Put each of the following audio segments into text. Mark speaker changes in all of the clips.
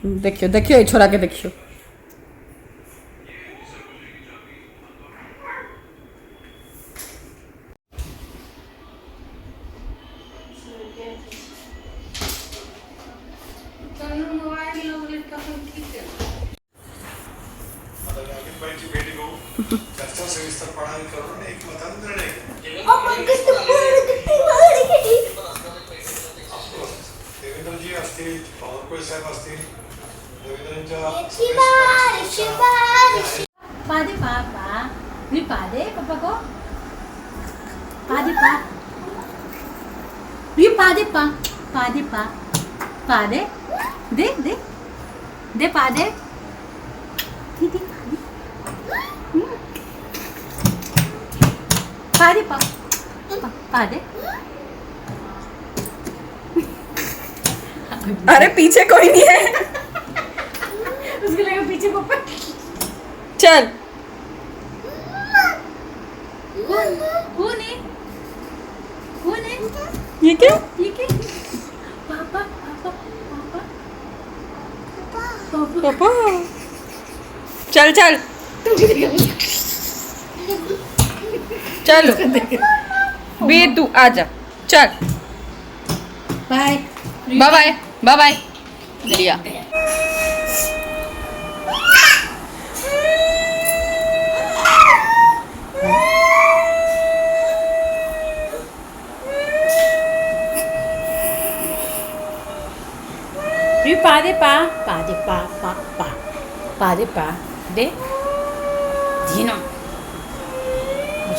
Speaker 1: देखियो देखियो, छोरा के देखियो।
Speaker 2: देवेंद्रजी असतील, पवारकोळे साहेब असतील, देवेंद्रांच्या
Speaker 3: पादे पापा, नी पादे पापा को, पादे पा, नी पादे पा, पादे पा, पादे, दे दे, दे पादे, दी दी पादे, पादे पा, पादे।
Speaker 1: अरे पीछे कोई नहीं है।
Speaker 3: उसको लगा पीछे पापा।
Speaker 1: चल।
Speaker 3: कौन है? कौन है?
Speaker 1: ये क्या?
Speaker 3: ये क्या? पापा पापा पापा
Speaker 1: पापा। चल चल चलो बे तू आजा, चल।
Speaker 3: Bye
Speaker 1: bye bye bye bye लिया।
Speaker 3: रियू पादे पा पादे पा पा पा पादे पा दे धीनो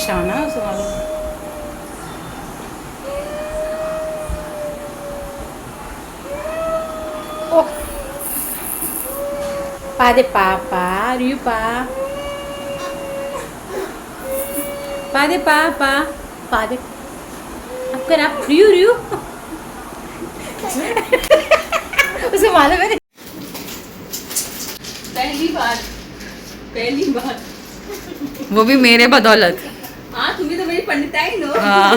Speaker 3: शाना सवाल ओ पादे पा पा रियू पा पादे पा पा पादे अब कर आप रियू रियू उसे मालूम है
Speaker 4: पहली बार
Speaker 1: वो भी मेरे बदौलत।
Speaker 4: हाँ तुम्हें तो मेरी पंडिताई नो।
Speaker 1: हाँ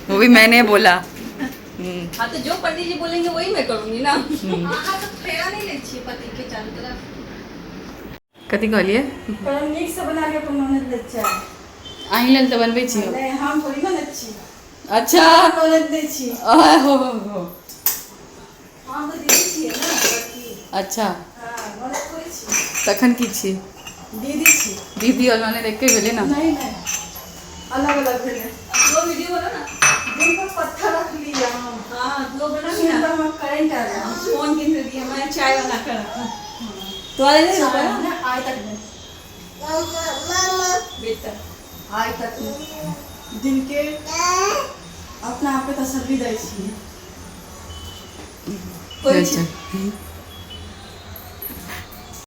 Speaker 1: वो भी मैंने बोला।
Speaker 4: हाँ तो जो पंडित जी बोलेंगे वही मैं करूँगी ना। हाँ तो फेरा नहीं ले चाहिए पति के चारों तरफ।
Speaker 1: कथी कहलिए?
Speaker 5: पर नीक से बना के अपन ननद लच्चा
Speaker 1: अहीं लेल तऽ बनबै छी।
Speaker 5: नहीं हम थोड़ी ना लच्ची
Speaker 1: अच्छा
Speaker 5: ननद दे छी
Speaker 1: हो
Speaker 5: हम तो दीदी छी ना लड़की।
Speaker 1: अच्छा
Speaker 5: हां ननद कोई छी
Speaker 1: तखन की छी?
Speaker 5: दीदी छी।
Speaker 1: दीदी और ननद एके भेलै ना?
Speaker 5: नहीं नहीं अलग अलग भेले।
Speaker 4: दो वीडियो बना ना।
Speaker 5: दिन पर पत्थर रख लिया हम।
Speaker 4: हाँ दो बना
Speaker 5: फिर
Speaker 4: ना।
Speaker 5: तो हम करंट आ गया
Speaker 4: फोन किन से दिया मैं चाय बना कर रखा। तो वाले नहीं रुका ना।
Speaker 5: ना आज तक नहीं
Speaker 4: बेटा
Speaker 5: आज तक नहीं दिन के अपना आप पे तसल्ली दै छी।
Speaker 4: कोई
Speaker 1: अच्छा।